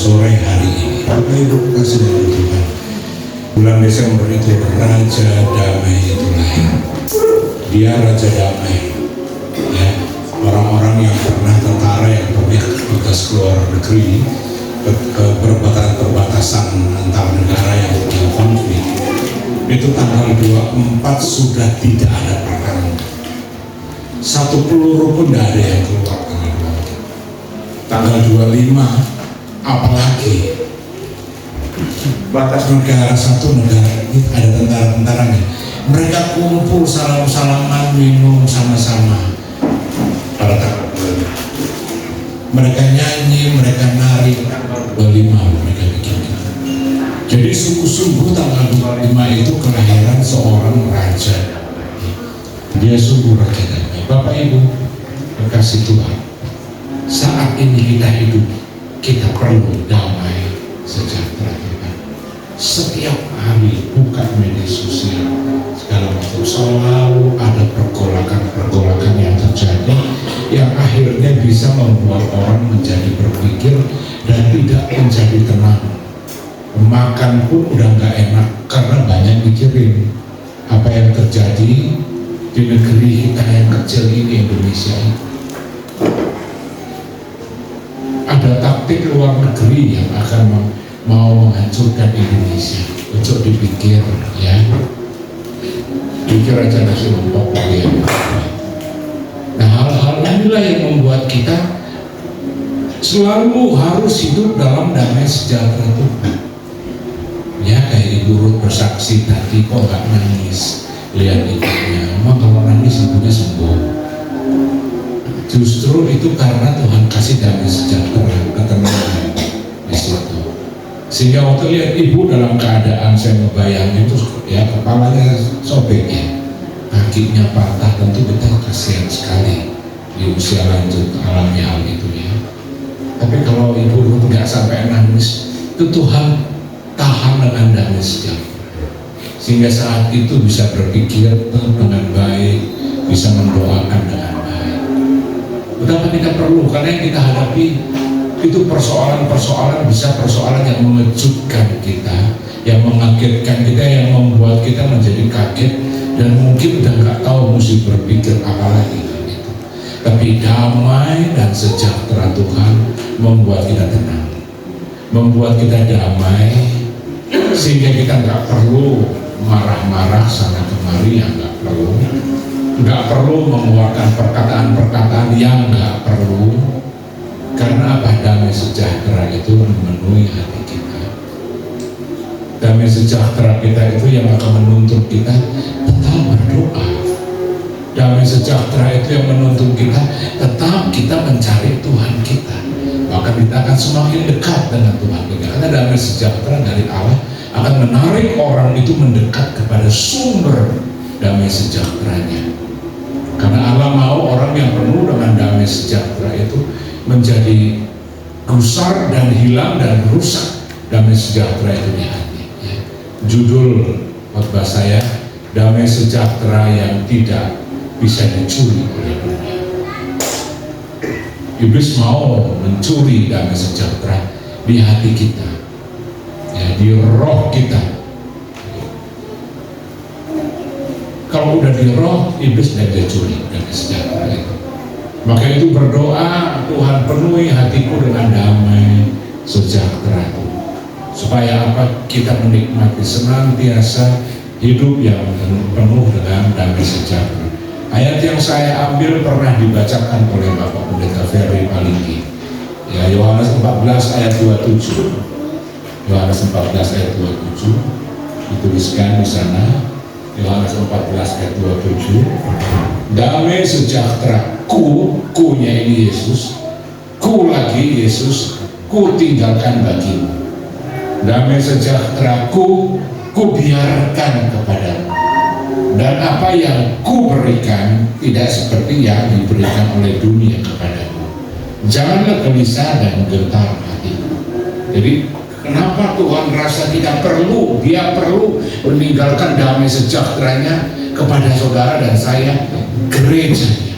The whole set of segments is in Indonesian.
sore hari ini. Bapak Ibu kasih dari Tuhan, bulan Desember itu Raja Damai itu lahir. Dia Raja Damai, ya. Orang-orang yang pernah tentara yang pernah tugas ke luar negeri, ke perbatasan antar negara yang punya konflik, itu tanggal 24 sudah tidak ada perang. Satu peluru pun tidak ada yang keluar tanggal 25, apalagi batas negara, satu negara ini ada tentara-tentaranya, mereka kumpul salam-salaman, minum sama-sama pada tanggal 25. Mereka nyanyi, mereka nari tanggal 25, mereka bikin. Jadi sungguh-sungguh tanggal 25 itu kelahiran seorang raja. Dia sungguh raja damai. Bapak Ibu kekasih Tuhan, saat ini kita hidup, kita perlu damai sejahtera Tuhan. Setiap hari buka media sosial, segala macam, selalu ada pergolakan yang terjadi, yang akhirnya bisa membuat orang menjadi berpikir dan tidak menjadi tenang. Makan pun udah nggak enak karena banyak mikirin apa yang terjadi di negeri kita yang kecil ini, Indonesia. Ada taktik luar negeri yang akan mau menghancurkan Indonesia. Untuk dipikir, ya, pikir aja nasi lompok ya. Nah, hal-hal inilah yang membuat kita selalu harus hidup dalam damai sejahtera Tuhan. Ya, kayak Ibu Ruth bersaksi tadi, kok nggak nangis lihat ibunya. Emang kalau nangis ibunya sembuh. Justru itu karena Tuhan kasih damai sejahtera, ketenangan di situ. Sehingga waktu lihat ibu dalam keadaan, saya ngebayangin itu ya, kepalanya sobek ya, kakinya patah, tentu kita kasihan sekali di usia lanjut alami hal itu ya. Tapi kalau ibu nggak sampai nangis, itu Tuhan tahan dengan damai sejahtera, sehingga saat itu bisa berpikir dengan baik, bisa mendoakan dengan baik. Betapa kita perlu, karena yang kita hadapi itu persoalan-persoalan, bisa persoalan yang mengejutkan kita, yang mengagetkan kita, yang membuat kita menjadi kaget dan mungkin udah nggak tahu mesti berpikir apa lagi gitu. Tapi damai dan sejahtera Tuhan membuat kita tenang, membuat kita damai, sehingga kita nggak perlu marah-marah sana kemari yang nggak perlu mengeluarkan perkataan-perkataan yang nggak perlu, karena apa? Damai sejahtera itu memenuhi hati kita. Damai sejahtera kita itu yang akan menuntut kita tetap berdoa. Damai sejahtera itu yang menuntut kita tetap kita mencari Tuhan kita, maka kita akan semakin dekat dengan Tuhan kita. Karena damai sejahtera dari Allah akan menarik orang itu mendekat kepada sumber damai sejahteranya. Karena Allah mau orang yang penuh dengan damai sejahtera itu menjadi gusar dan hilang dan rusak damai sejahtera itu di hati ya. Judul khotbah saya, damai sejahtera yang tidak bisa dicuri oleh dunia. Iblis mau mencuri damai sejahtera di hati kita ya, di roh kita. Kalau udah di roh, iblis tidak bisa curi damai sejahtera itu. Maka itu berdoa, Tuhan penuhi hatiku dengan damai sejahtera itu, supaya apa? Kita menikmati senantiasa hidup yang penuh dengan damai sejahtera. Ayat yang saya ambil pernah dibacakan oleh Bapak Pendeta Ferry Palinggi ya, Yohanes 14 ayat 27. Yohanes 14 ayat 27 dituliskan di sana. Yohanes 14 ayat 27, damai sejahtera ku-nya ini Yesus, ku lagi Yesus, ku tinggalkan bagimu. Damai sejahtera ku biarkan kepadamu, dan apa yang ku berikan tidak seperti yang diberikan oleh dunia kepadamu. Janganlah gelisah dan gentar hatimu. Jadi kenapa Tuhan rasa kita perlu, dia perlu meninggalkan damai sejahteranya kepada saudara dan saya, gerejanya.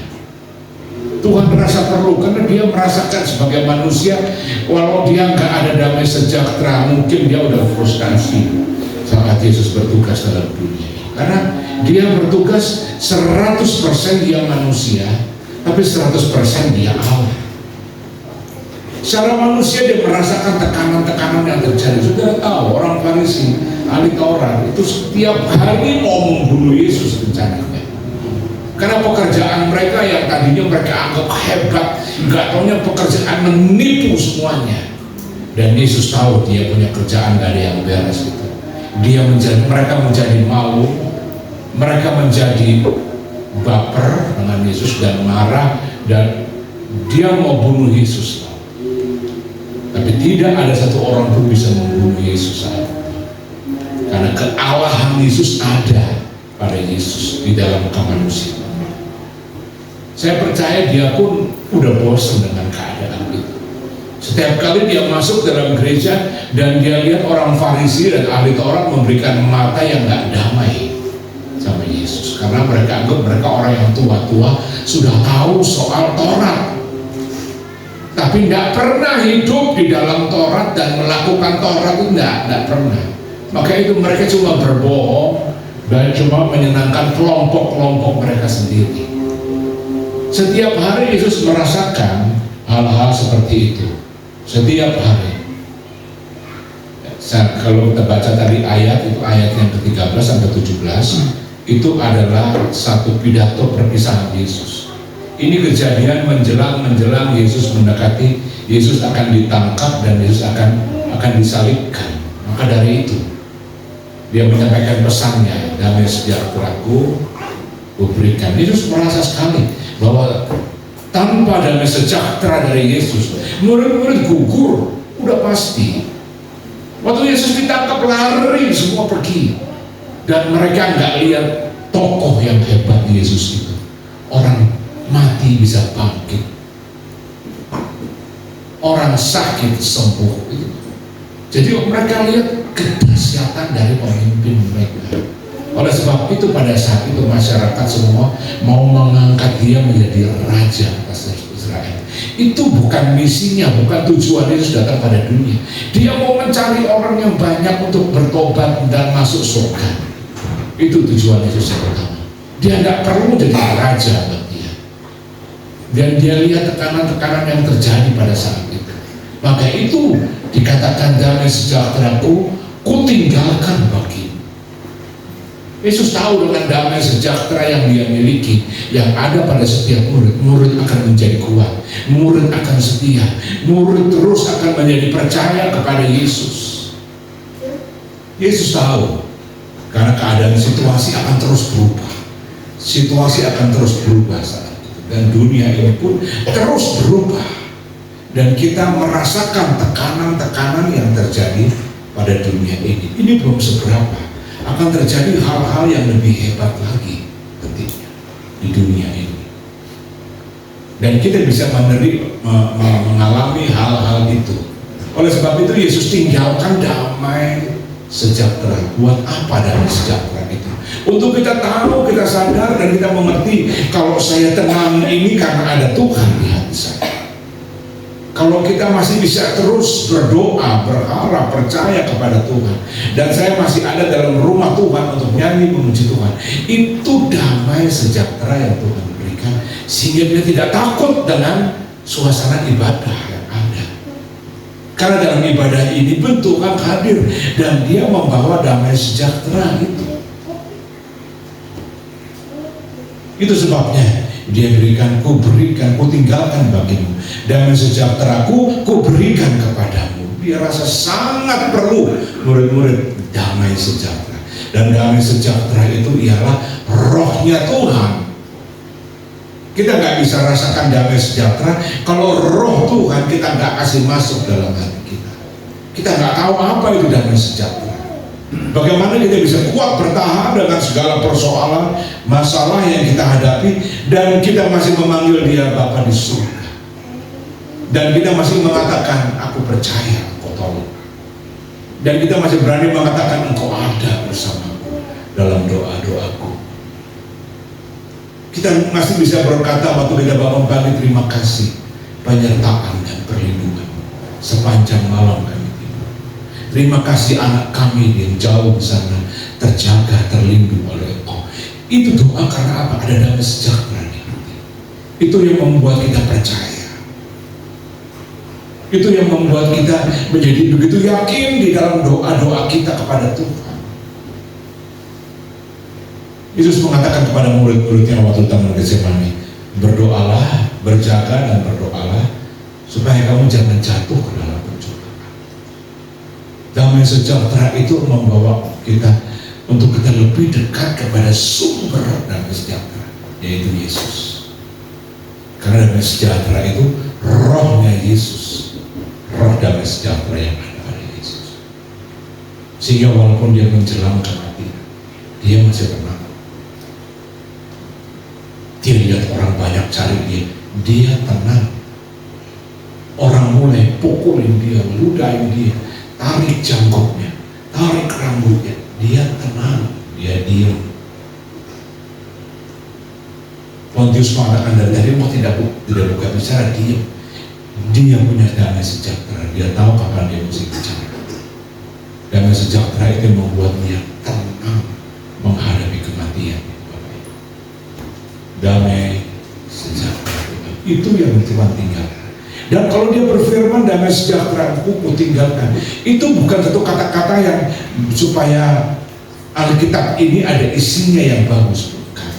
Tuhan merasa perlu karena dia merasakan sebagai manusia, walau dia nggak ada damai sejahtera, mungkin dia udah frustasi saat Yesus bertugas dalam dunia. Karena dia bertugas 100% dia manusia, tapi 100% dia Allah. Secara manusia dia merasakan tekanan-tekanan yang terjadi. Sudah tahu orang Farisi, ahli Taurat itu setiap hari mau membunuh Yesus rencananya. Karena pekerjaan mereka yang tadinya mereka anggap hebat, nggak taunya pekerjaan menipu semuanya. Dan Yesus tahu dia punya kerjaan gak ada yang beres itu. Mereka menjadi malu, mereka menjadi baper dengan Yesus dan marah, dan dia mau bunuh Yesus. Tapi tidak ada satu orang pun bisa membunuh Yesus karena kealahan Yesus ada pada Yesus di dalam kemanusiaan. Saya percaya dia pun udah bosan dengan keadaan itu. Setiap kali dia masuk dalam gereja dan dia lihat orang Farisi dan ahli Taurat memberikan mata yang gak damai sama Yesus, karena mereka anggap mereka orang yang tua-tua sudah tahu soal Taurat, tapi tidak pernah hidup di dalam Taurat dan melakukan Taurat itu tidak pernah. Maka itu mereka cuma berbohong dan cuma menyenangkan kelompok-kelompok mereka sendiri. Setiap hari Yesus merasakan hal-hal seperti itu. Setiap hari. Kalau kita baca tadi ayat itu, ayat yang ke-13 sampai 17, itu adalah satu pidato perpisahan Yesus. Ini kejadian menjelang Yesus mendekati, Yesus akan ditangkap dan Yesus akan disalibkan. Maka dari itu dia menyampaikan pesannya, damai sejahteraku kuberikan. Yesus merasa sekali bahwa tanpa damai sejahtera dari Yesus, murid-murid gugur, udah pasti. Waktu Yesus ditangkap lari semua pergi, dan mereka nggak lihat tokoh yang hebat Yesus itu. Orang mati bisa bangkit, orang sakit sembuh. Jadi mereka lihat kedahsyatan dari pemimpin mereka. Oleh sebab itu pada saat itu masyarakat semua mau mengangkat dia menjadi raja atas Israel. Itu bukan misinya, bukan tujuan Yesus datang pada dunia. Dia mau mencari orang yang banyak untuk bertobat dan masuk surga. Itu tujuan Yesus yang pertama. Dia tidak perlu jadi raja bagi dia. Dan dia lihat tekanan-tekanan yang terjadi pada saat itu. Maka itu dikatakan damai sejahteraku kutinggalkan bagimu. Yesus tahu dengan damai sejahtera yang dia miliki, yang ada pada setiap murid akan menjadi kuat, murid akan setia, murid terus akan menjadi percaya kepada Yesus. Yesus tahu, karena keadaan situasi akan terus berubah, situasi akan terus berubah saat itu, dan dunia ini pun terus berubah, dan kita merasakan tekanan-tekanan yang terjadi pada dunia ini. Ini belum seberapa. Akan terjadi hal-hal yang lebih hebat lagi tentunya di dunia ini, dan kita bisa mengalami hal-hal itu. Oleh sebab itu Yesus tinggalkan damai sejahtera. Buat apa damai sejahtera itu? Untuk kita tahu, kita sadar, dan kita mengerti kalau saya tenang ini karena ada Tuhan di hati saya. Kalau kita masih bisa terus berdoa, berharap, percaya kepada Tuhan, dan saya masih ada dalam rumah Tuhan untuk nyanyi memuji Tuhan, itu damai sejahtera yang Tuhan berikan, sehingga dia tidak takut dengan suasana ibadah yang ada. Karena dalam ibadah ini pun Tuhan hadir, dan dia membawa damai sejahtera itu. Itu sebabnya dia berikan, ku tinggalkan bagimu, damai sejahteraku ku berikan kepadamu. Dia rasa sangat perlu murid-murid damai sejahtera, dan damai sejahtera itu ialah rohnya Tuhan. Kita nggak bisa rasakan damai sejahtera kalau roh Tuhan kita nggak kasih masuk dalam hati kita. Kita nggak tahu apa itu damai sejahtera. Bagaimana kita bisa kuat bertahan dengan segala persoalan, masalah yang kita hadapi, dan kita masih memanggil dia Bapa di surga, dan kita masih mengatakan aku percaya Engkau tolong, dan kita masih berani mengatakan Engkau ada bersamaku dalam doa-doaku. Kita masih bisa berkata waktu kita bangun pagi, terima kasih penyertaan dan perlindungan sepanjang malam kami tidur. Terima kasih anak kami yang jauh di sana terjaga, terlindung oleh Engkau. Itu doa karena apa? Ada damai sejahtera di hati. Itu yang membuat kita percaya. Itu yang membuat kita menjadi begitu yakin di dalam doa-doa kita kepada Tuhan. Yesus mengatakan kepada murid-muridnya waktu Taman Getsemani, berdoalah, berjaga dan berdoalah supaya kamu jangan jatuh ke dalam pencobaan. Damai sejahtera itu membawa kita untuk kita lebih dekat kepada sumber damai sejahtera, yaitu Yesus. Karena damai sejahtera itu rohnya Yesus, roh damai sejahtera yang ada pada Yesus. Sehingga walaupun dia menjelang kematian, dia masih tenang. Dia lihat orang banyak cari dia tenang. Orang mulai pukulin dia, ludahin dia, tarik janggutnya, tarik rambutnya, dia tenang, dia diam. Pontius mengatakan dari tadi mau tidak buka bicara, diam. Dia punya damai sejahtera, dia tahu kapan dia mesti bicara. Damai sejahtera itu membuat dia tenang menghadapi kematian. Damai sejahtera itu yang Tuhan tinggalkan. Dan kalau dia berfirman damai sejahtera ku tinggalkan, itu bukan satu kata-kata yang supaya Alkitab ini ada isinya yang bagus, bukan.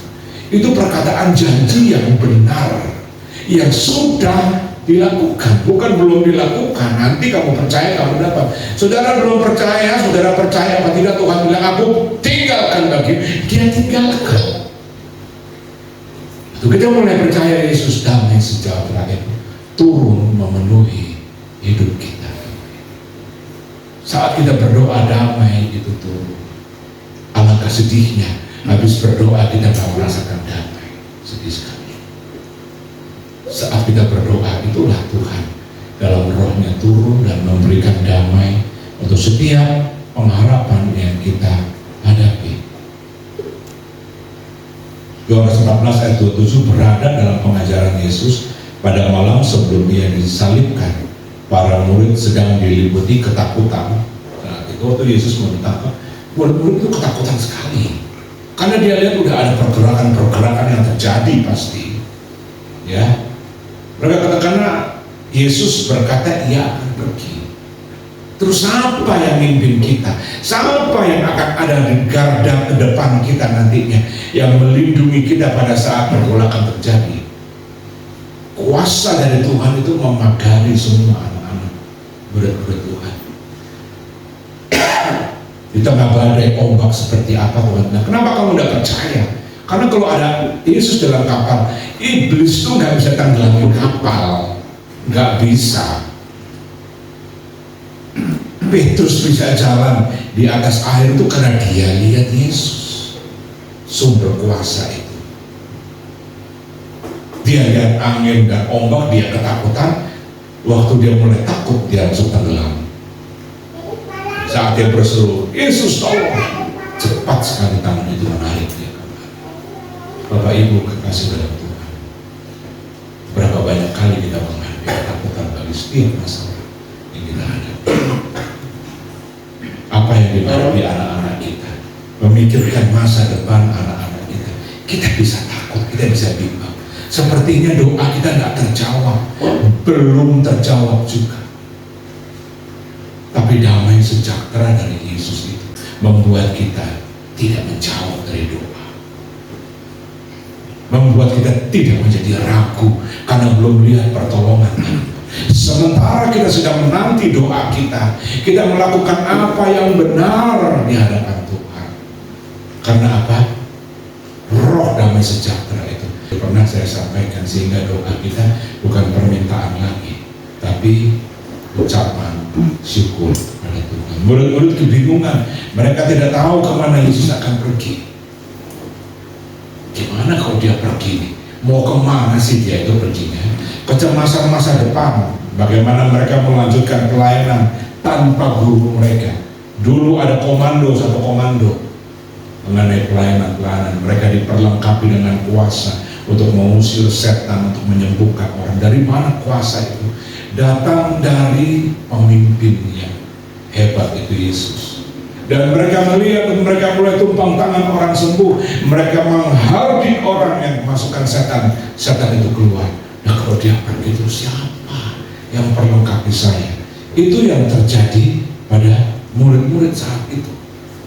Itu perkataan janji yang benar, yang sudah dilakukan, bukan belum dilakukan. Nanti kamu percaya kamu dapat. Saudara belum percaya, saudara percaya apa tidak? Tuhan bilang aku tinggalkan bagi dia, tinggalkan. Kita mulai percaya Yesus, damai sejahtera itu turun memenuhi hidup kita. Saat kita berdoa damai itu turun. Alangkah sedihnya habis berdoa kita tak merasakan damai, sedih sekali. Saat kita berdoa itulah Tuhan dalam rohnya turun dan memberikan damai untuk setiap pengharapan yang kita hadapi. Yohanes 14 ayat 27 berada dalam pengajaran Yesus pada malam sebelum dia disalibkan. Para murid sedang diliputi ketakutan. Nah, itu waktu Yesus menetapkan, murid-murid itu ketakutan sekali. Karena dia lihat udah ada pergerakan-pergerakan yang terjadi pasti. Ya, mereka katakan karena Yesus berkata ia akan pergi. Terus siapa yang mimpin kita? Siapa yang akan ada di garda ke depan kita nantinya, yang melindungi kita pada saat pergolakan terjadi? Kuasa dari Tuhan itu memagari semua anak-anak murid-murid Tuhan. Di tengah badai ombak seperti apa Tuhan bilang, kenapa kamu tidak percaya? Karena kalau ada Yesus dalam kapal, iblis tuh nggak bisa tenggelamkan kapal, nggak bisa. Petrus bisa jalan di atas air itu karena dia lihat Yesus, sumber kuasa itu. Dia lihat angin dan ombak, dia ketakutan. Waktu dia mulai takut, dia langsung tenggelam. Saat dia berseru, Yesus tolong, cepat sekali tangan itu menarik dia kembali. Bapak Ibu kekasih dalam Tuhan, berapa banyak kali kita menghadapi ketakutan bagi setiap masalah yang kita hadapi. Apa yang dihadapi anak-anak kita, memikirkan masa depan anak-anak kita, kita bisa takut, kita bisa bimbang. Sepertinya doa kita nggak terjawab, belum terjawab juga. Tapi damai sejahtera dari Yesus itu membuat kita tidak menjauh dari doa, membuat kita tidak menjadi ragu karena belum lihat pertolongan. Sementara kita sedang menanti doa kita melakukan apa yang benar di hadapan Tuhan. Karena apa? Roh damai sejahtera itu pernah saya sampaikan, sehingga doa kita bukan permintaan lagi, tapi ucapan syukur pada Tuhan. Murid-murid kebingungan, mereka tidak tahu kemana Yesus akan pergi. Gimana kalau dia pergi? Mau kemana sih dia itu perginya? Kecemasan masa depan, bagaimana mereka melanjutkan pelayanan tanpa guru mereka. Dulu ada komando, satu komando mengenai pelayanan-pelayanan. Mereka diperlengkapi dengan kuasa untuk mengusir setan, untuk menyembuhkan orang. Dari mana kuasa itu? Datang dari pemimpin yang hebat, itu Yesus. Dan mereka melihat dan mereka mulai tumpang tangan orang sembuh. Mereka menghardik orang yang masukkan setan. Setan itu keluar. Nah, kalau dia pergi itu siapa yang perlengkapi saya? Itu yang terjadi pada murid-murid saat itu.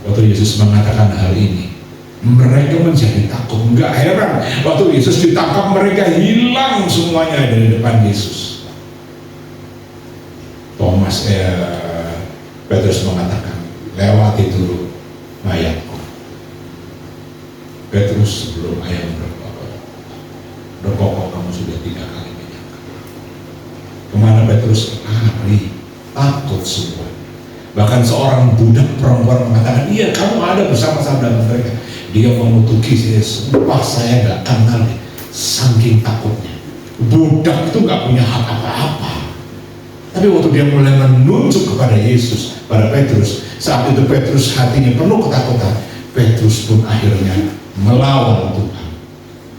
Waktu Yesus mengatakan hal ini, mereka menjadi takut. Enggak heran, waktu Yesus ditangkap mereka hilang semuanya dari depan Yesus. Petrus mengatakan, lewati dulu mayatku. Petrus, sebelum ayam berkokok kamu sudah 3 kali menyangkal. Kemana Petrus lari, takut semua. Bahkan seorang budak perempuan mengatakan, iya kamu ada bersama-sama dengan mereka. Dia mengutuki saya, sumpah saya gak kenal, saking takutnya. Budak itu gak punya hak apa-apa. Tapi waktu dia mulai menunjuk kepada Yesus, pada Petrus, saat itu Petrus hatinya penuh ketakutan. Petrus pun akhirnya melawan Tuhan.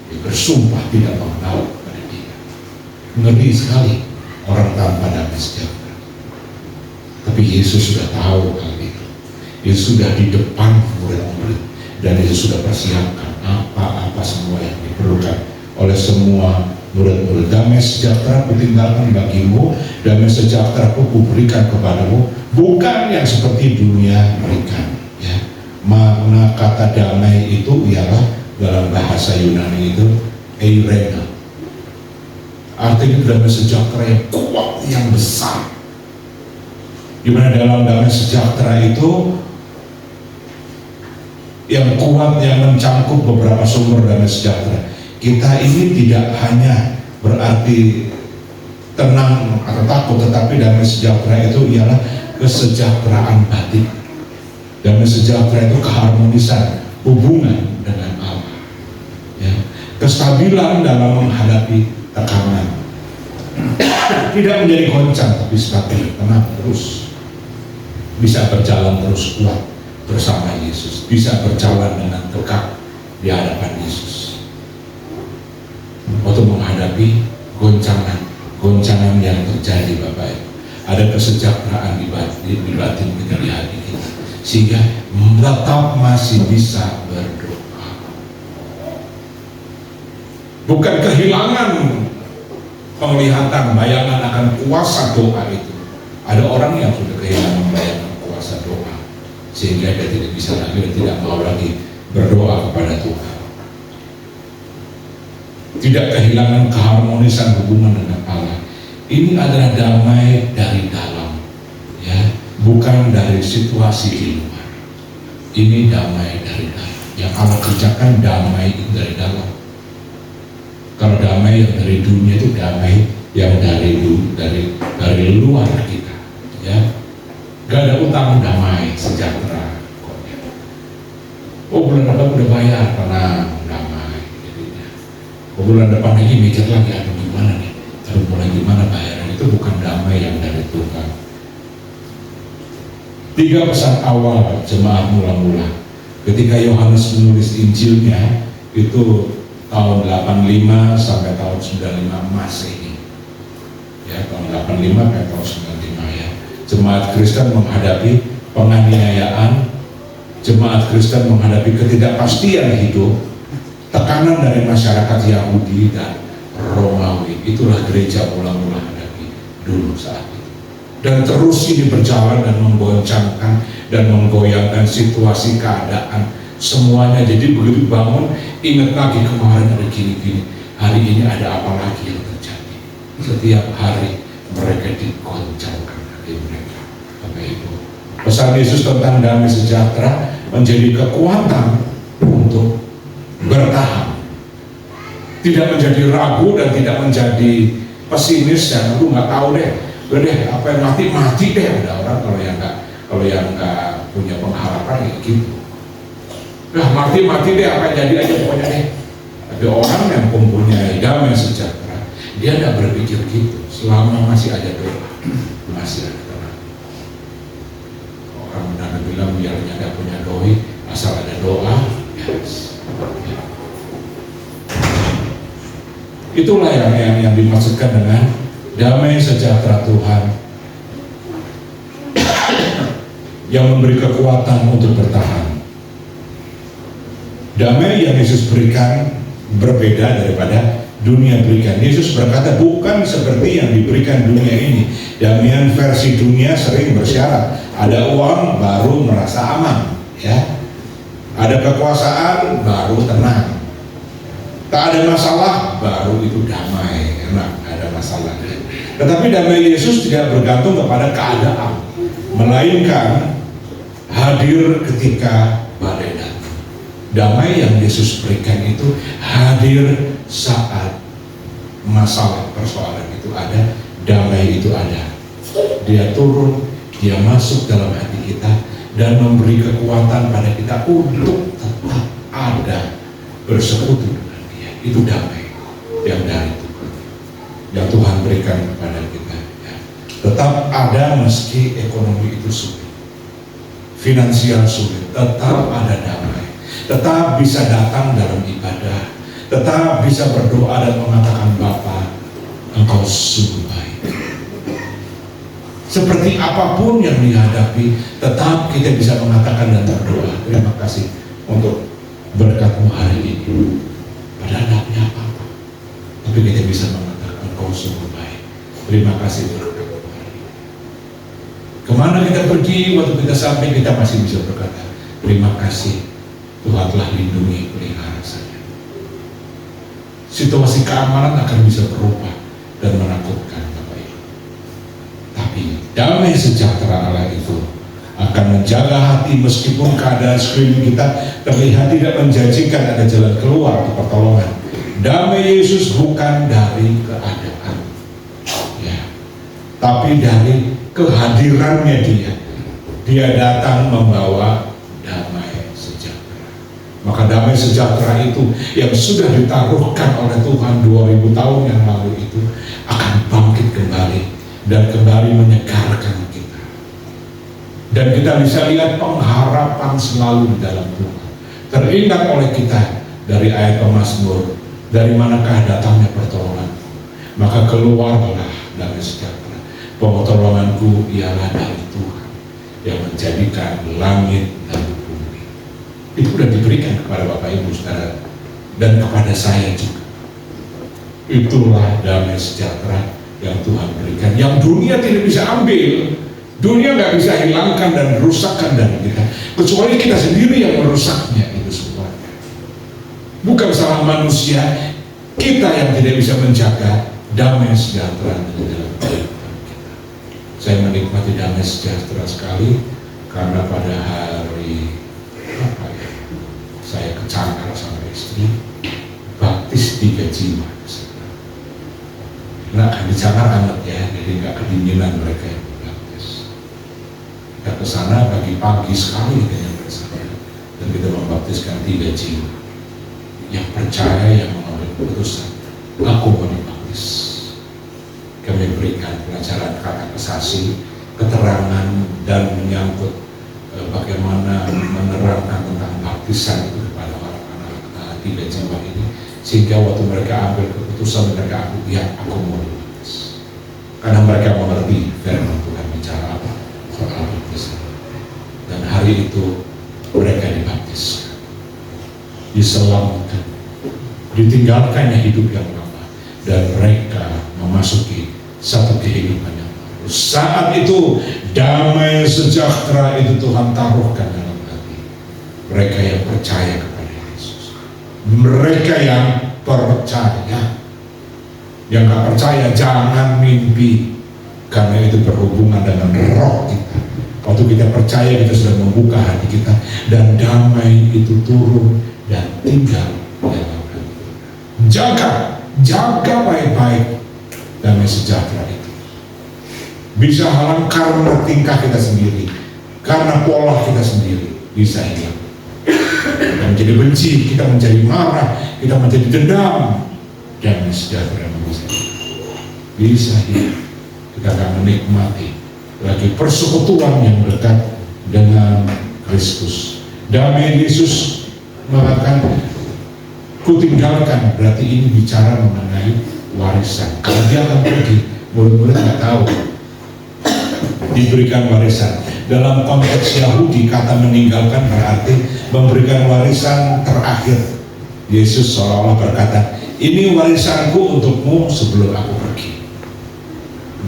Dia bersumpah tidak mengenal kepada dia. Ngeri sekali orang tanpa damai sejahtera. Tapi Yesus sudah tahu hal itu. Yesus sudah di depan murid-murid, dan Yesus sudah persiapkan apa-apa semua yang diperlukan oleh semua murid-murid. Damai sejahtera kutinggalkan bagimu, damai sejahtera kuberikan kepadamu, bukan yang seperti dunia berikan. Ya. Makna kata damai itu ialah dalam bahasa Yunani itu eirena. Artinya damai sejahtera yang kuat, yang besar. Di mana dalam damai sejahtera itu yang kuat, yang mencangkup beberapa sumber damai sejahtera. Kita ini tidak hanya berarti tenang atau takut, tetapi damai sejahtera itu ialah kesejahteraan batin. Damai sejahtera itu keharmonisan hubungan dengan Allah, ya. Kestabilan dalam menghadapi tekanan, tidak menjadi goncang tapi stabil, tenang terus, bisa berjalan terus kuat bersama Yesus, bisa berjalan dengan tegak di hadapan Yesus. Untuk menghadapi goncangan yang terjadi, Bapak Ibu, ada kesejahteraan di batin kita, di hati kita, sehingga tetap masih bisa berdoa. Bukan kehilangan penglihatan, bayangan akan kuasa doa itu. Ada orang yang sudah kehilangan bayangan kuasa doa, sehingga dia tidak bisa lagi, tidak mau lagi berdoa kepada Tuhan. Tidak kehilangan keharmonisan hubungan dengan Allah. Ini adalah damai dari dalam, ya, bukan dari situasi di luar. Ini damai dari dalam. Yang Allah kerjakan damai itu dari dalam. Kalau damai yang dari dunia itu damai yang dari luar kita, ya. Gak ada utang, damai, sejahtera. Oh, bulan depan udah bayar, tenang, damai. Bulan depan lagi mikir lagi, aduh gimana nih, aduh mulai gimana bayaran. Itu bukan damai yang dari Tuhan. 3 pesan awal jemaat mula-mula ketika Yohanes menulis Injilnya itu tahun 85 sampai tahun 95 Masehi, ya, tahun 85 sampai tahun 95, ya. Jemaat Kristen menghadapi penganiayaan, jemaat Kristen menghadapi ketidakpastian hidup, tekanan dari masyarakat Yahudi dan Romawi. Itulah gereja mula-mula hadapi dulu saat itu. Dan terus ini berjalan dan menggoncangkan dan menggoyangkan situasi, keadaan, semuanya. Jadi begitu bangun, ingat lagi kemarin ada gini-gini, hari ini ada apa lagi yang terjadi. Setiap hari mereka digoncangkan hati mereka. Bapak Ibu, pesan Yesus tentang damai sejahtera menjadi kekuatan untuk bertahan, tidak menjadi ragu dan tidak menjadi pesimis dan lu nggak tahu deh, udah deh apa yang mati deh. Ada orang kalau yang nggak punya pengharapan ya gitu, nah mati deh, apa yang jadi aja pokoknya deh. Tapi orang yang mempunyai damai sejahtera, dia nggak berpikir gitu. Selama masih ada doa, masih ada tenang. Orang benar bilang biarnya nggak punya doi, asal ada doa, yes. Itulah yang dimaksudkan dengan damai sejahtera Tuhan yang memberi kekuatan untuk bertahan. Damai yang Yesus berikan berbeda daripada dunia berikan. Yesus berkata bukan seperti yang diberikan dunia ini. Damai versi dunia sering bersyarat. Ada uang baru merasa aman, ya. Ada kekuasaan baru tenang. Tak ada masalah baru itu damai, enak, ada masalah. Tetapi damai Yesus tidak bergantung kepada keadaan, melainkan hadir ketika badai datang. Damai yang Yesus berikan itu hadir saat masalah persoalan itu ada, damai itu ada. Dia turun, dia masuk dalam hati kita dan memberi kekuatan pada kita untuk tetap ada bersekutu dengan Dia. Itu damai yang dari Tuhan, yang Tuhan berikan kepada kita, ya. Tetap ada meski ekonomi itu sulit, finansial sulit, tetap ada damai. Tetap bisa datang dalam ibadah, tetap bisa berdoa dan mengatakan Bapa, Engkau sungguh baik. Seperti apapun yang dihadapi, tetap kita bisa mengatakan dan berdoa. Terima kasih untuk berkat-Mu hari ini. Padahal tidak punya apa-apa, tapi kita bisa mengatakan Engkau sungguh baik. Terima kasih berkat-Mu hari ini. Kemana kita pergi, waktu kita sampai, kita masih bisa berkata terima kasih, Tuhan telah lindungi, pelihara saya. Situasi keamanan akan bisa berubah dan menakutkan Bapak Ibu. Tapi damai sejahtera Allah itu akan menjaga hati meskipun keadaan sekeliling kita terlihat tidak menjanjikan ada jalan keluar atau pertolongan. Damai Yesus bukan dari keadaan, ya, tapi dari kehadirannya Dia. Dia datang membawa damai sejahtera. Maka damai sejahtera itu yang sudah ditaruhkan oleh Tuhan 2000 tahun yang lalu itu akan bangkit kembali dan kembali menyegarkan kita. Dan kita bisa lihat pengharapan selalu di dalam Tuhan. Teringat oleh kita dari ayat Pemazmur, dari manakah datangnya pertolongan? Maka keluarlah damai sejahtera. Pertolonganku ialah dari Tuhan yang menjadikan langit dan bumi. Itu sudah diberikan kepada Bapak Ibu Saudara dan kepada saya juga. Itulah damai sejahtera yang Tuhan berikan, yang dunia tidak bisa ambil. Dunia nggak bisa hilangkan dan rusakkan dari kita, kecuali kita sendiri yang merusaknya itu semuanya. Bukan salah manusia, kita yang tidak bisa menjaga damai sejahtera di dalam kehidupan kita. Saya menikmati damai sejahtera sekali karena pada hari apa ya, saya ke Cangkar sama istri, baptis 3 jiwa. Nah, di Cangkar hangat ya, jadi nggak kedinginan mereka yang baptis. Kita ke sana pagi-pagi sekali kita yang bersama dan kita membaptiskan 3 jiwa yang percaya, yang mengambil keputusan, aku mau dibaptis. Kami berikan pelajaran katekisasi, keterangan dan menyangkut bagaimana menerangkan tentang baptisan itu kepada para anak 3 jiwa ini, sehingga waktu mereka ambil keputusan, mereka akui, ya aku mau dibaptis, karena mereka mengerti firman Tuhan bicara apa soal baptisan. Dan hari itu mereka dibaptis, diselamatkan, ditinggalkannya hidup yang lama, dan mereka memasuki satu kehidupan yang baru. Saat itu damai sejahtera itu Tuhan taruhkan dalam hati mereka yang percaya kepada Yesus. Mereka yang percaya. Yang gak percaya jangan mimpi, karena itu berhubungan dengan roh kita. Waktu kita percaya, kita sudah membuka hati kita, dan damai itu turun dan tinggal dalam hati kita. Jaga baik-baik damai sejahtera itu. Bisa halang karena tingkah kita sendiri, karena pola kita sendiri, bisa hilang. Kita menjadi benci, kita menjadi marah, kita menjadi dendam. Damai sejahtera bisa hilang. Kita akan menikmati lagi persekutuan yang dekat dengan Kristus, Damai Yesus mengatakan, kutinggalkan, berarti ini bicara mengenai warisan. Kalau dia akan pergi, murid-murid nggak tahu diberikan warisan. Dalam konteks Yahudi, kata meninggalkan berarti memberikan warisan terakhir. Yesus seolah-olah berkata, ini warisanku untukmu sebelum aku pergi.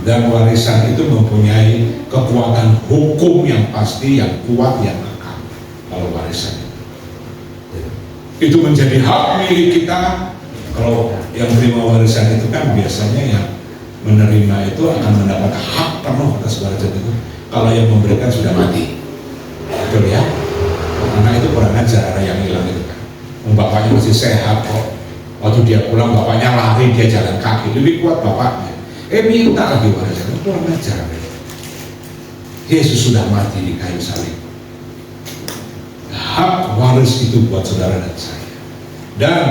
Dan warisan itu mempunyai kekuatan hukum yang pasti, yang kuat, yang kekal. Kalau warisan itu menjadi hak milik kita. Kalau yang terima warisan itu kan biasanya yang menerima itu akan mendapat hak penuh atas warisan itu. Kalau yang memberikan sudah mati, betul ya? Karena itu kurang ajar, ada yang hilang itu kan. Bapaknya masih sehat kok. Waktu dia pulang bapaknya lari, dia jalan kaki, lebih kuat bapaknya. Minta lagi warisan, itu kurang ajar. Yesus sudah mati di kayu salib. Hak waris itu buat saudara dan saya. Dan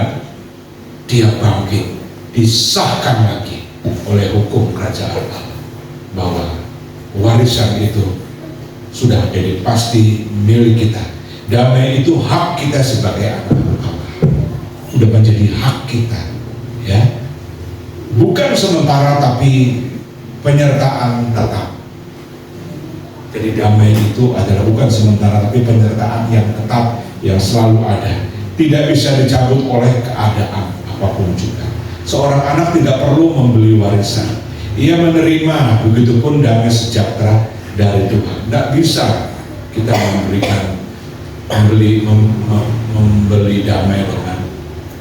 dia bangkit, disahkan lagi oleh hukum kerajaan Allah, bahwa warisan itu sudah jadi pasti milik kita. Damai itu hak kita sebagai anak Allah, sudah menjadi hak kita, ya. Bukan sementara tapi penyertaan tetap. Jadi damai itu adalah bukan sementara tapi penyertaan yang tetap, yang selalu ada, tidak bisa dicabut oleh keadaan apapun juga. Seorang anak tidak perlu membeli warisan, ia menerima, begitupun damai sejahtera dari Tuhan. Tidak bisa kita membeli damai dengan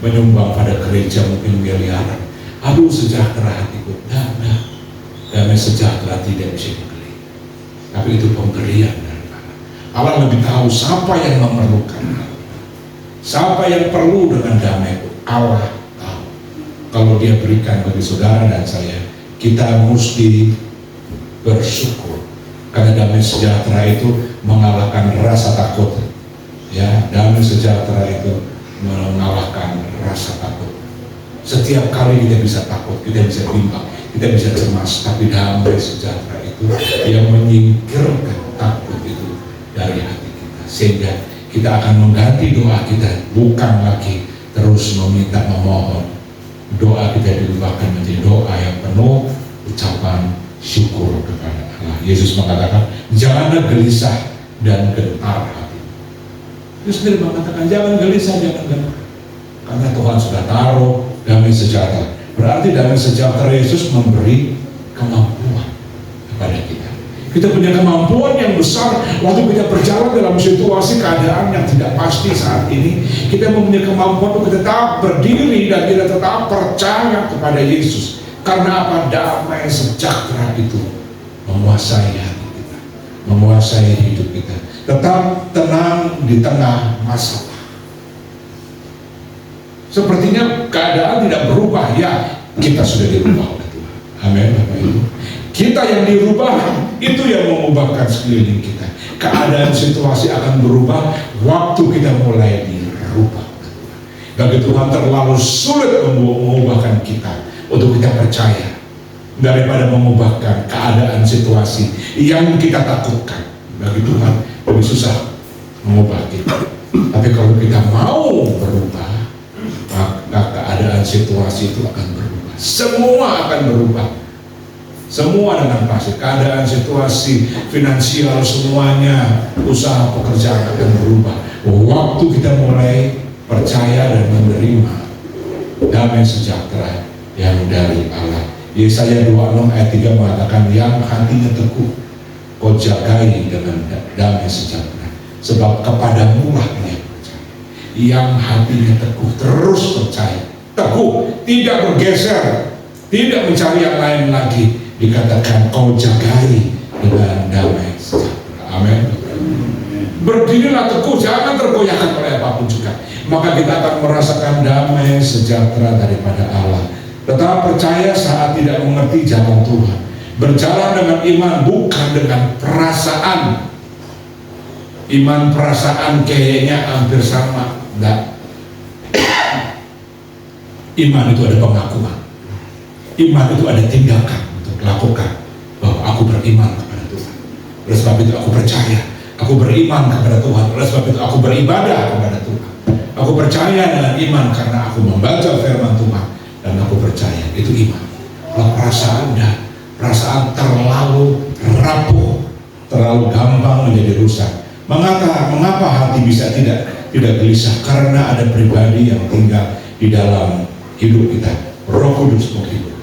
menyumbang pada gereja mungkin miliaran. Aduh sejahtera hatiku, nah, damai sejahtera tidak bisa dibeli. Tapi itu pemberian dari Allah. Allah lebih tahu siapa yang memerlukan, siapa yang perlu dengan damai itu. Allah tahu. Kalau dia berikan bagi saudara dan saya, kita mesti bersyukur, karena damai sejahtera itu mengalahkan rasa takut. Ya, damai sejahtera itu mengalahkan rasa takut. Setiap kali kita bisa takut, kita bisa bimbang, kita bisa cemas, tapi damai sejahtera itu yang menyingkirkan takut itu dari hati kita, sehingga kita akan mengganti doa kita, bukan lagi terus meminta memohon. Doa kita dirubahkan menjadi doa yang penuh ucapan syukur kepada Allah. Yesus mengatakan, janganlah gelisah dan gentar hati. Yesus sendiri mengatakan, jangan gelisah, jangan gentar, karena Tuhan sudah taruh damai sejahtera. Berarti damai sejahtera Yesus memberi kemampuan kepada kita. Kita punya kemampuan yang besar waktu kita berjalan dalam situasi keadaan yang tidak pasti saat ini. Kita mempunyai kemampuan untuk tetap berdiri dan kita tetap percaya kepada Yesus. Karena apa? Damai sejahtera itu menguasai hati kita, menguasai hidup kita. Tetap tenang di tengah masalah. Sepertinya keadaan tidak berubah, ya kita sudah dirubah oleh Tuhan. Amin, Bapak Ibu. Kita yang dirubah, itu yang mengubahkan sekeliling kita. Keadaan situasi akan berubah waktu kita mulai dirubah. Bagi Tuhan terlalu sulit mengubahkan kita untuk kita percaya, daripada mengubahkan keadaan situasi yang kita takutkan. Bagi Tuhan lebih susah mengubah kita. Tapi kalau kita mau berubah, maka keadaan situasi itu akan berubah. Semua akan berubah. Semua dengan pasti. Keadaan situasi finansial semuanya, usaha pekerjaan akan berubah waktu kita mulai percaya dan menerima damai sejahtera yang dari Allah. Yesaya 26 ayat 3 mengatakan, yang hatinya teguh kau jagai dengan damai sejahtera, sebab kepadamu lah dia percaya. Yang hatinya teguh, terus percaya, teguh, tidak bergeser, tidak mencari yang lain lagi. Dikatakan kau jagai dengan damai sejahtera. Amin. Berdirilah teguh, jangan tergoyahkan oleh apapun juga. Maka kita akan merasakan damai sejahtera daripada Allah. Tetap percaya saat tidak mengerti jalan Tuhan. Berjalan dengan iman, bukan dengan perasaan. Iman perasaan kayaknya hampir sama. Enggak. Iman itu ada pengakuan. Iman itu ada tindakan untuk lakukan bahwa aku beriman kepada Tuhan. Oleh sebab itu aku percaya Aku beriman kepada Tuhan. Oleh sebab itu aku beribadah kepada Tuhan. Aku percaya dengan iman karena aku membaca firman Tuhan dan aku percaya. Itu iman. Kalau perasaan terlalu rapuh, terlalu gampang menjadi rusak. Mengapa hati bisa tidak gelisah? Karena ada pribadi yang tinggal di dalam hidup kita. Roh Kudus menghidup.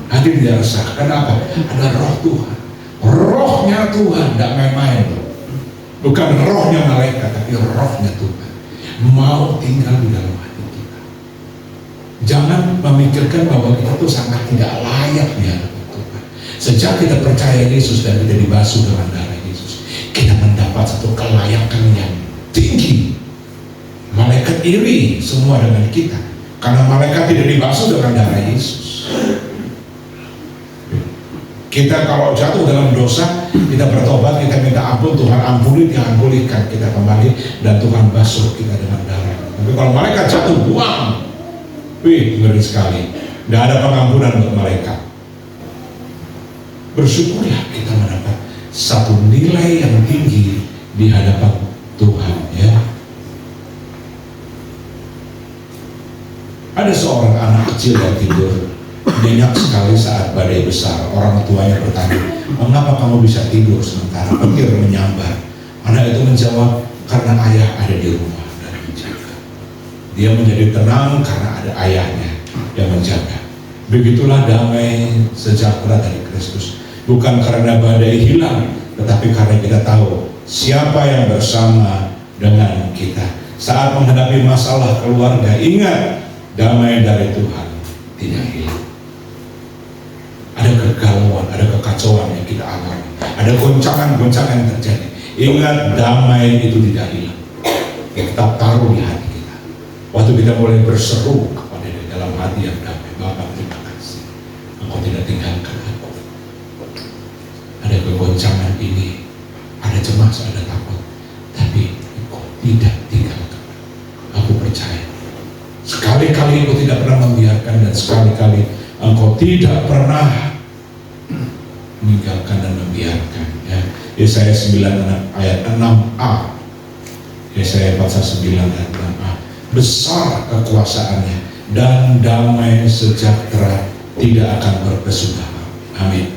Hati tidak resah. Kenapa? Ada roh Tuhan. Rohnya Tuhan, tidak main-main. Bukan rohnya malaikat, tapi rohnya Tuhan mau tinggal di dalam hati kita. Jangan memikirkan bahwa kita tuh sangat tidak layak di hadapan Tuhan. Sejak kita percaya Yesus dan kita dibasuh dengan darah Yesus, kita mendapat satu kelayakan yang tinggi. Malaikat iri semua dengan kita karena malaikat tidak dibasuh dengan darah Yesus. Kita kalau jatuh dalam dosa, kita bertobat, kita minta ampun, Tuhan ampuni, Tuhan pulihkan kita kembali, dan Tuhan basuh kita dengan darah. Tapi kalau malaikat jatuh, buang. Ngeri sekali. Tidak ada pengampunan buat malaikat. Bersyukurlah kita mendapat satu nilai yang tinggi di hadapan Tuhan, ya. Ada seorang anak kecil yang tidur nyenyak sekali saat badai besar. Orang tuanya bertanya, mengapa kamu bisa tidur sementara petir menyambar? Anak itu menjawab, karena ayah ada di rumah dan menjaga. Dia menjadi tenang karena ada ayahnya yang menjaga. Begitulah damai sejahtera dari Kristus. Bukan karena badai hilang, tetapi karena kita tahu siapa yang bersama dengan kita. Saat menghadapi masalah keluarga, ingat, damai dari Tuhan tidak hilang. Ada kegalauan, ada kekacauan yang kita alami, ada goncangan-goncangan yang terjadi. Ingat, damai itu tidak hilang. Ya, tetap taruh di hati kita. Waktu kita mulai berseru kepada Dia dalam hati yang damai, Bapa terima kasih, Engkau tidak tinggalkan aku. Ada kegoncangan ini, ada cemas, ada takut, tapi Engkau tidak tinggalkan. Aku percaya. Sekali-kali Engkau tidak pernah membiarkan, dan sekali-kali Engkau tidak pernah meninggalkan dan membiarkan, ya. Yesaya 9 ayat 6a. Yesaya pasal 9 ayat 6a. Besar kekuasaannya dan damai sejahtera tidak akan berkesudahan. Amin.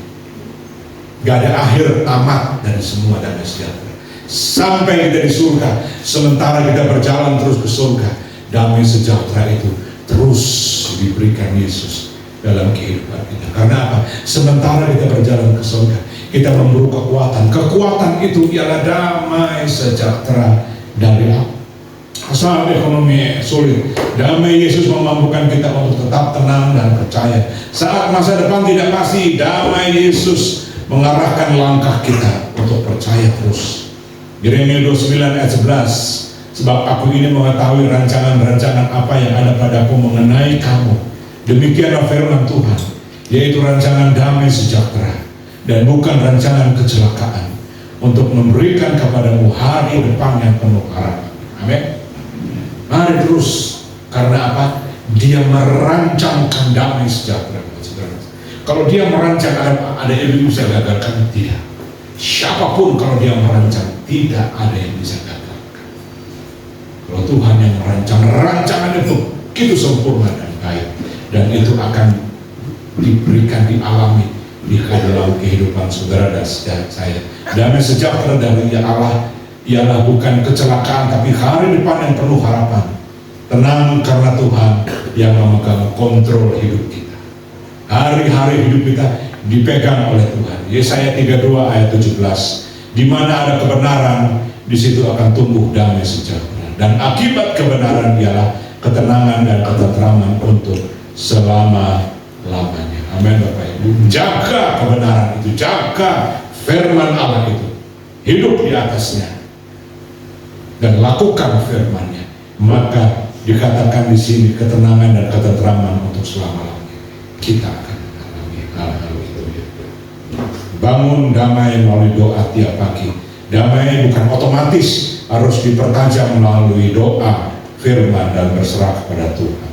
Gak ada akhir tamat dari semua damai sejahtera. Sampai kita di surga, sementara kita berjalan terus ke surga, damai sejahtera itu terus diberikan Yesus dalam kehidupan kita. Karena apa? Sementara kita berjalan ke surga, kita memburu kekuatan. Kekuatan itu ialah damai sejahtera dari Allah. Saat ekonomi sulit, damai Yesus memampukan kita untuk tetap tenang dan percaya. Saat masa depan tidak pasti, damai Yesus mengarahkan langkah kita untuk percaya terus. Yeremia 29 ayat 11. Sebab aku ini mengetahui rancangan-rancangan apa yang ada padaku mengenai kamu. Demikianlah firman Tuhan, yaitu rancangan damai sejahtera dan bukan rancangan kecelakaan, untuk memberikan kepadamu hari depan yang penuh harapan. Amin. Mari terus, karena apa? Dia merancangkan damai sejahtera. Kalau dia merancang ada yang bisa gagalkan? Tidak. Siapapun kalau dia merancang, tidak ada yang bisa gagalkan. Kalau Tuhan yang merancang, rancangan itu begitu sempurna dan baik, dan itu akan diberikan, dialami di dalam kehidupan saudara dan saya. Damai sejahtera dari Allah ialah bukan kecelakaan, tapi hari depan yang penuh harapan. Tenang karena Tuhan yang memegang kontrol hidup kita. Hari-hari hidup kita dipegang oleh Tuhan. Yesaya 32 ayat 17. Di mana ada kebenaran, di situ akan tumbuh damai sejahtera. Dan akibat kebenaran ialah ketenangan dan ketentraman untuk selama-lamanya. Amin Bapak Ibu. Jaga kebenaran itu, jaga firman Allah itu, hidup di atasnya dan lakukan firman-Nya. Maka dikatakan di sini ketenangan dan ketentraman untuk selama-lamanya. Kita akan mengalami hal-hal itu, ya. Bangun damai melalui doa tiap pagi. Damai bukan otomatis, harus dipertajam melalui doa, firman, dan berserah kepada Tuhan.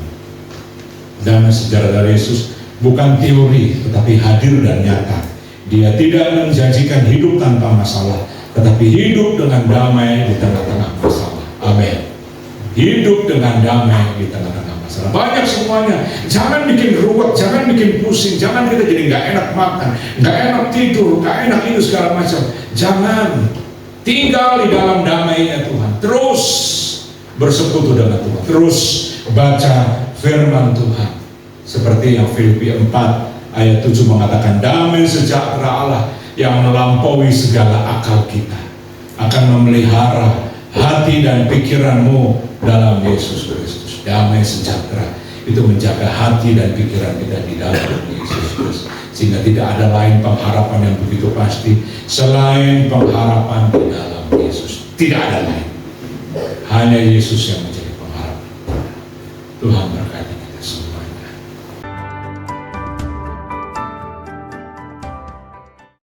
Damai sejahtera dari Yesus bukan teori, tetapi hadir dan nyata. Dia tidak menjanjikan hidup tanpa masalah, tetapi hidup dengan damai di tengah-tengah masalah. Amin. Hidup dengan damai di tengah-tengah masalah. Banyak semuanya. Jangan bikin ruwet, jangan bikin pusing, jangan kita jadi nggak enak makan, nggak enak tidur, nggak enak itu segala macam. Jangan. Tinggal di dalam damainya Tuhan. Terus bersekutu dengan Tuhan. Terus baca firman Tuhan. Seperti yang Filipi 4 ayat 7 mengatakan, damai sejahtera Allah yang melampaui segala akal kita akan memelihara hati dan pikiranmu dalam Yesus Kristus. Damai sejahtera itu menjaga hati dan pikiran kita di dalam Yesus Kristus, sehingga tidak ada lain pengharapan yang begitu pasti selain pengharapan di dalam Yesus. Tidak ada lain, hanya Yesus yang menjadi pengharapan. Tuhan